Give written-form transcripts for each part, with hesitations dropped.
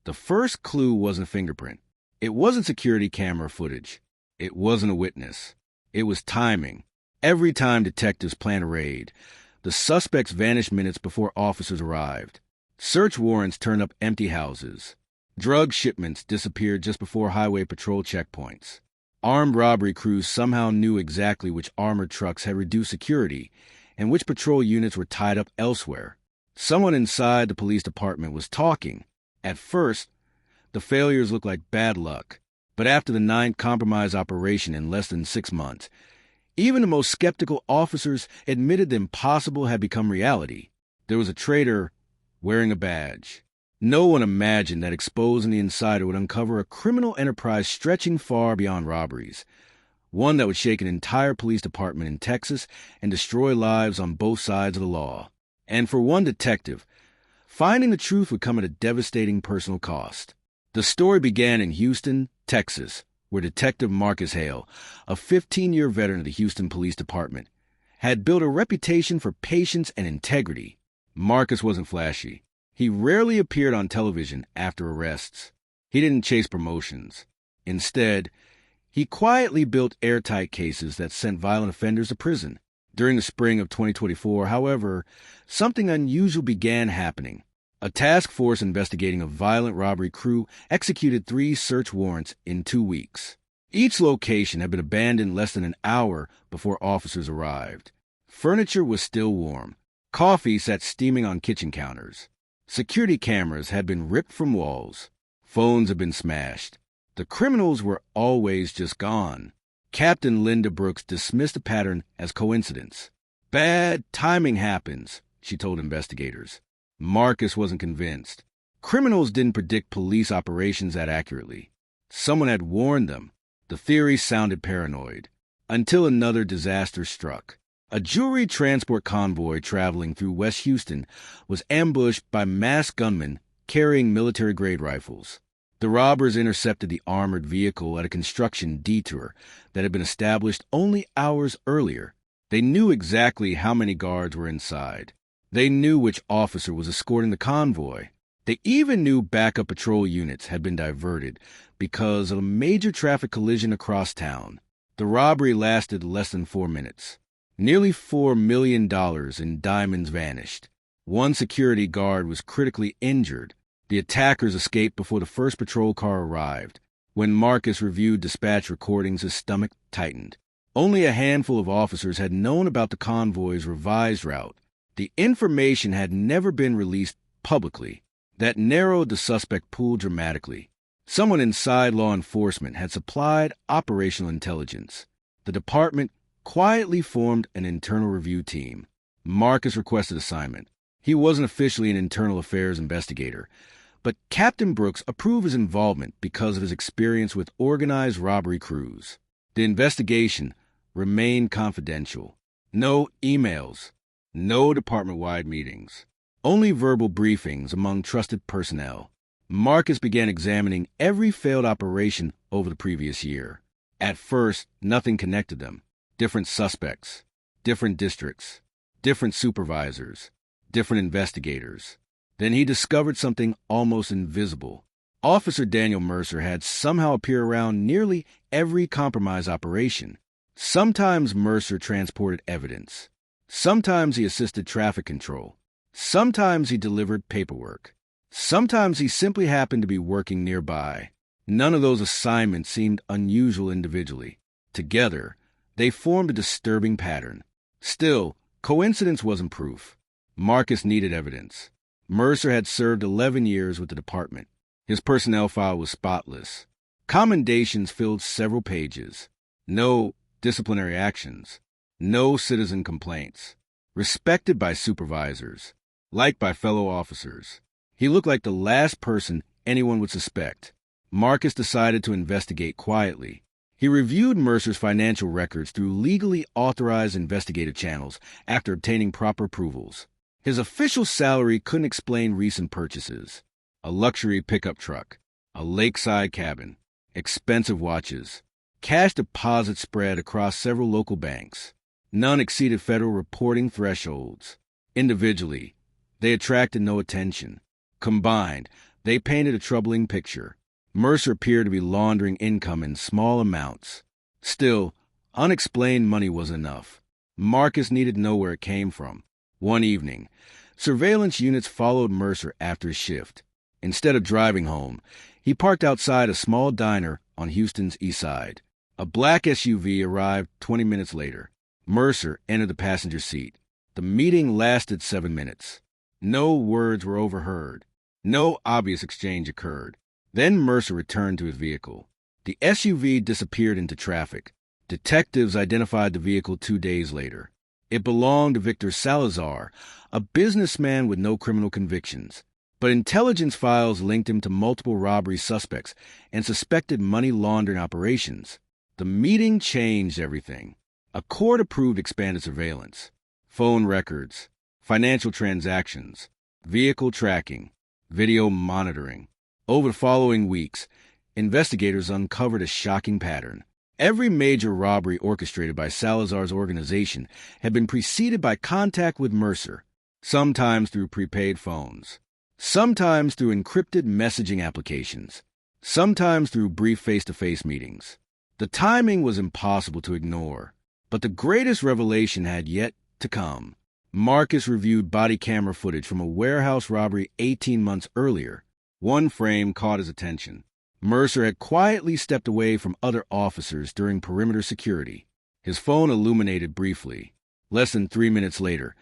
The first clue wasn't a fingerprint. It wasn't security camera footage. It wasn't a witness. It was timing. Every time detectives planned a raid, the suspects vanished minutes before officers arrived. Search warrants turned up empty houses. Drug shipments disappeared just before highway patrol checkpoints. Armed robbery crews somehow knew exactly which armored trucks had reduced security and which patrol units were tied up elsewhere. Someone inside the police department was talking. At first, the failures looked like bad luck, but after the 9th compromise operation in less than 6 months, even the most skeptical officers admitted the impossible had become reality. There was a traitor wearing a badge. No one imagined that exposing the insider would uncover a criminal enterprise stretching far beyond robberies, one that would shake an entire police department in Texas and destroy lives on both sides of the law. And for one detective, finding the truth would come at a devastating personal cost. The story began in Houston, Texas, where Detective Marcus Hale, a 15-year veteran of the Houston Police Department, had built a reputation for patience and integrity. Marcus wasn't flashy. He rarely appeared on television after arrests. He didn't chase promotions. Instead, he quietly built airtight cases that sent violent offenders to prison. During the spring of 2024, however, something unusual began happening. A task force investigating a violent robbery crew executed 3 search warrants in 2 weeks. Each location had been abandoned less than an hour before officers arrived. Furniture was still warm. Coffee sat steaming on kitchen counters. Security cameras had been ripped from walls. Phones had been smashed. The criminals were always just gone. Captain Linda Brooks dismissed the pattern as coincidence. Bad timing happens, she told investigators. Marcus wasn't convinced. Criminals didn't predict police operations that accurately. Someone had warned them. The theory sounded paranoid. Until another disaster struck. A jewelry transport convoy traveling through West Houston was ambushed by masked gunmen carrying military-grade rifles. The robbers intercepted the armored vehicle at a construction detour that had been established only hours earlier. They knew exactly how many guards were inside. They knew which officer was escorting the convoy. They even knew backup patrol units had been diverted because of a major traffic collision across town. The robbery lasted less than 4 minutes. Nearly $4 million in diamonds vanished. One security guard was critically injured. The attackers escaped before the first patrol car arrived. When Marcus reviewed dispatch recordings, his stomach tightened. Only a handful of officers had known about the convoy's revised route. The information had never been released publicly. That narrowed the suspect pool dramatically. Someone inside law enforcement had supplied operational intelligence. The department quietly formed an internal review team. Marcus requested assignment. He wasn't officially an internal affairs investigator, but Captain Brooks approved his involvement because of his experience with organized robbery crews. The investigation remained confidential. No emails, no department-wide meetings, only verbal briefings among trusted personnel. Marcus began examining every failed operation over the previous year. At first, nothing connected them. Different suspects, different districts, different supervisors, different investigators. Then he discovered something almost invisible. Officer Daniel Mercer had somehow appeared around nearly every compromise operation. Sometimes Mercer transported evidence. Sometimes he assisted traffic control. Sometimes he delivered paperwork. Sometimes he simply happened to be working nearby. None of those assignments seemed unusual individually. Together, they formed a disturbing pattern. Still, coincidence wasn't proof. Marcus needed evidence. Mercer had served 11 years with the department. His personnel file was spotless. Commendations filled several pages. No disciplinary actions. No citizen complaints. Respected by supervisors. Liked by fellow officers. He looked like the last person anyone would suspect. Marcus decided to investigate quietly. He reviewed Mercer's financial records through legally authorized investigative channels after obtaining proper approvals. His official salary couldn't explain recent purchases. A luxury pickup truck, a lakeside cabin, expensive watches, cash deposits spread across several local banks. None exceeded federal reporting thresholds. Individually, they attracted no attention. Combined, They painted a troubling picture. Mercer appeared to be laundering income in small amounts. Still, unexplained money was enough. Marcus needed to know where it came from. One evening, surveillance units followed Mercer after his shift. Instead of driving home, he parked outside a small diner on Houston's east side. A black SUV arrived 20 minutes later. Mercer entered the passenger seat. The meeting lasted 7 minutes. No words were overheard. No obvious exchange occurred. Then Mercer returned to his vehicle. The SUV disappeared into traffic. Detectives identified the vehicle 2 days later. It belonged to Victor Salazar, a businessman with no criminal convictions. But intelligence files linked him to multiple robbery suspects and suspected money laundering operations. The meeting changed everything. A court-approved expanded surveillance, phone records, financial transactions, vehicle tracking, video monitoring. Over the following weeks, investigators uncovered a shocking pattern. Every major robbery orchestrated by Salazar's organization had been preceded by contact with Mercer, sometimes through prepaid phones, sometimes through encrypted messaging applications, sometimes through brief face-to-face meetings. The timing was impossible to ignore, but the greatest revelation had yet to come. Marcus reviewed body camera footage from a warehouse robbery 18 months earlier. One frame caught his attention. Mercer had quietly stepped away from other officers during perimeter security. His phone illuminated briefly. Less than 3 minutes later,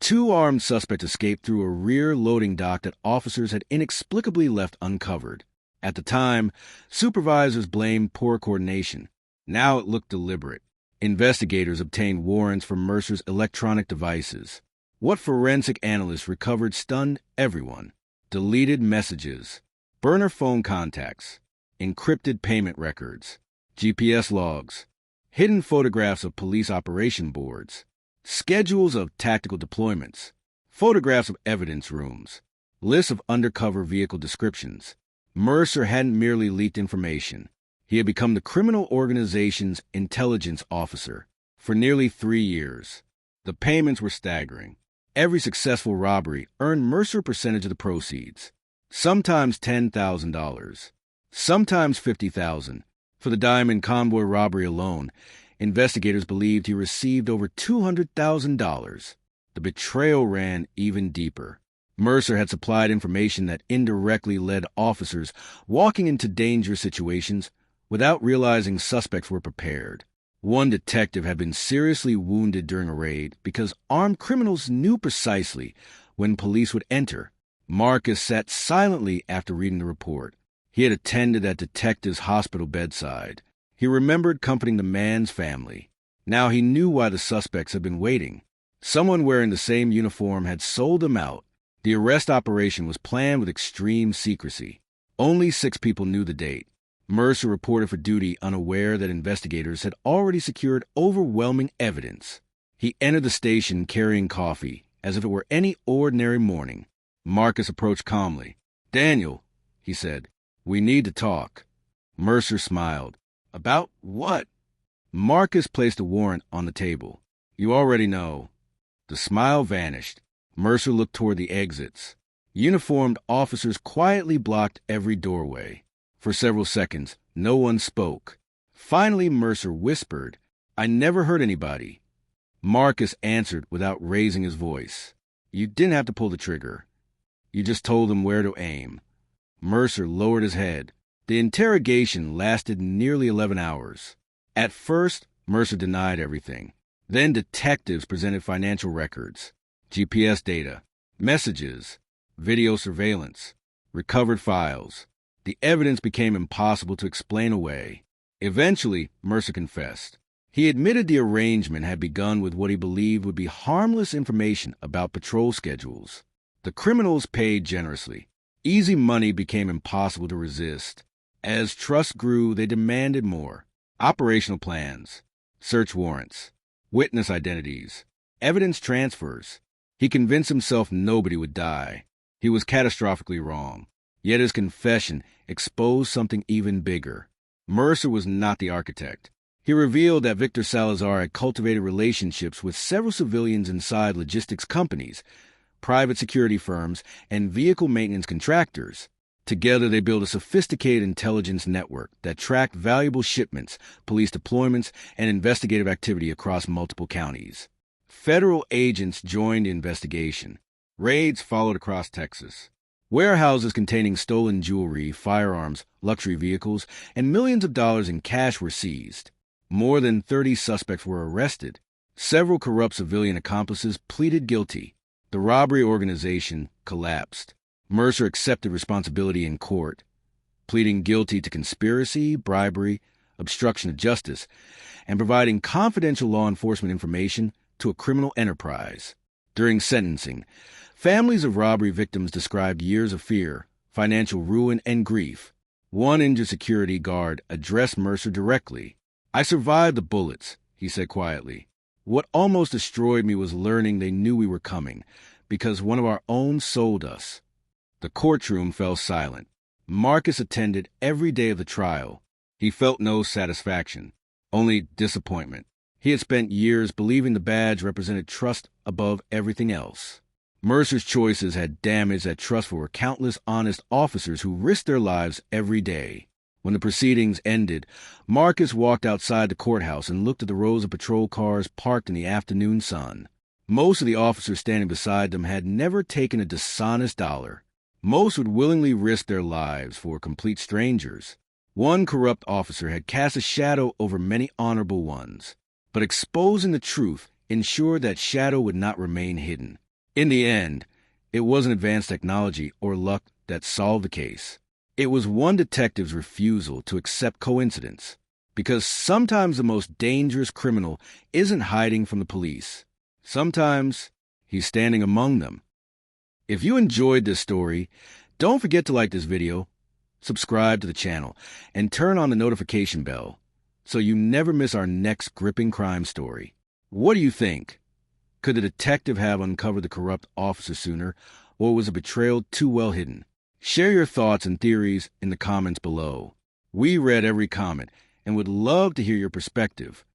2 armed suspects escaped through a rear loading dock that officers had inexplicably left uncovered. At the time, supervisors blamed poor coordination. Now it looked deliberate. Investigators obtained warrants for Mercer's electronic devices. What forensic analysts recovered stunned everyone. Deleted messages, burner phone contacts, encrypted payment records, GPS logs, hidden photographs of police operation boards, schedules of tactical deployments, photographs of evidence rooms, lists of undercover vehicle descriptions. Mercer hadn't merely leaked information. He had become the criminal organization's intelligence officer for nearly 3 years. The payments were staggering. Every successful robbery earned Mercer a percentage of the proceeds, sometimes $10,000, sometimes $50,000. For the Diamond Convoy robbery alone, investigators believed he received over $200,000. The betrayal ran even deeper. Mercer had supplied information that indirectly led officers walking into dangerous situations without realizing suspects were prepared. One detective had been seriously wounded during a raid because armed criminals knew precisely when police would enter. Marcus sat silently after reading the report. He had attended that detective's hospital bedside. He remembered comforting the man's family. Now he knew why the suspects had been waiting. Someone wearing the same uniform had sold them out. The arrest operation was planned with extreme secrecy. Only 6 people knew the date. Mercer reported for duty unaware that investigators had already secured overwhelming evidence. He entered the station carrying coffee, as if it were any ordinary morning. Marcus approached calmly. "Daniel," he said, "we need to talk." Mercer smiled. "About what?" Marcus placed a warrant on the table. "You already know." The smile vanished. Mercer looked toward the exits. Uniformed officers quietly blocked every doorway. For several seconds, no one spoke. Finally, Mercer whispered, "I never hurt anybody." Marcus answered without raising his voice. "You didn't have to pull the trigger. You just told them where to aim." Mercer lowered his head. The interrogation lasted nearly 11 hours. At first, Mercer denied everything. Then detectives presented financial records, GPS data, messages, video surveillance, recovered files. The evidence became impossible to explain away. Eventually, Mercer confessed. He admitted the arrangement had begun with what he believed would be harmless information about patrol schedules. The criminals paid generously. Easy money became impossible to resist. As trust grew, they demanded more. Operational plans, search warrants, witness identities, evidence transfers. He convinced himself nobody would die. He was catastrophically wrong. Yet his confession exposed something even bigger. Mercer was not the architect. He revealed that Victor Salazar had cultivated relationships with several civilians inside logistics companies, private security firms, and vehicle maintenance contractors. Together, they built a sophisticated intelligence network that tracked valuable shipments, police deployments, and investigative activity across multiple counties. Federal agents joined the investigation. Raids followed across Texas. Warehouses containing stolen jewelry, firearms, luxury vehicles, and millions of dollars in cash were seized. More than 30 suspects were arrested. Several corrupt civilian accomplices pleaded guilty. The robbery organization collapsed. Mercer accepted responsibility in court, pleading guilty to conspiracy, bribery, obstruction of justice, and providing confidential law enforcement information to a criminal enterprise. During sentencing, families of robbery victims described years of fear, financial ruin, and grief. One injured security guard addressed Mercer directly. "I survived the bullets," he said quietly. "What almost destroyed me was learning they knew we were coming, because one of our own sold us." The courtroom fell silent. Marcus attended every day of the trial. He felt no satisfaction, only disappointment. He had spent years believing the badge represented trust above everything else. Mercer's choices had damaged that trust for countless honest officers who risked their lives every day. When the proceedings ended, Marcus walked outside the courthouse and looked at the rows of patrol cars parked in the afternoon sun. Most of the officers standing beside them had never taken a dishonest dollar. Most would willingly risk their lives for complete strangers. One corrupt officer had cast a shadow over many honorable ones, but exposing the truth ensured that shadow would not remain hidden. In the end, it wasn't advanced technology or luck that solved the case. It was one detective's refusal to accept coincidence, because sometimes the most dangerous criminal isn't hiding from the police. Sometimes he's standing among them. If you enjoyed this story, don't forget to like this video, subscribe to the channel, and turn on the notification bell so you never miss our next gripping crime story. What do you think? Could the detective have uncovered the corrupt officer sooner, or was the betrayal too well hidden? Share your thoughts and theories in the comments below. We read every comment and would love to hear your perspective.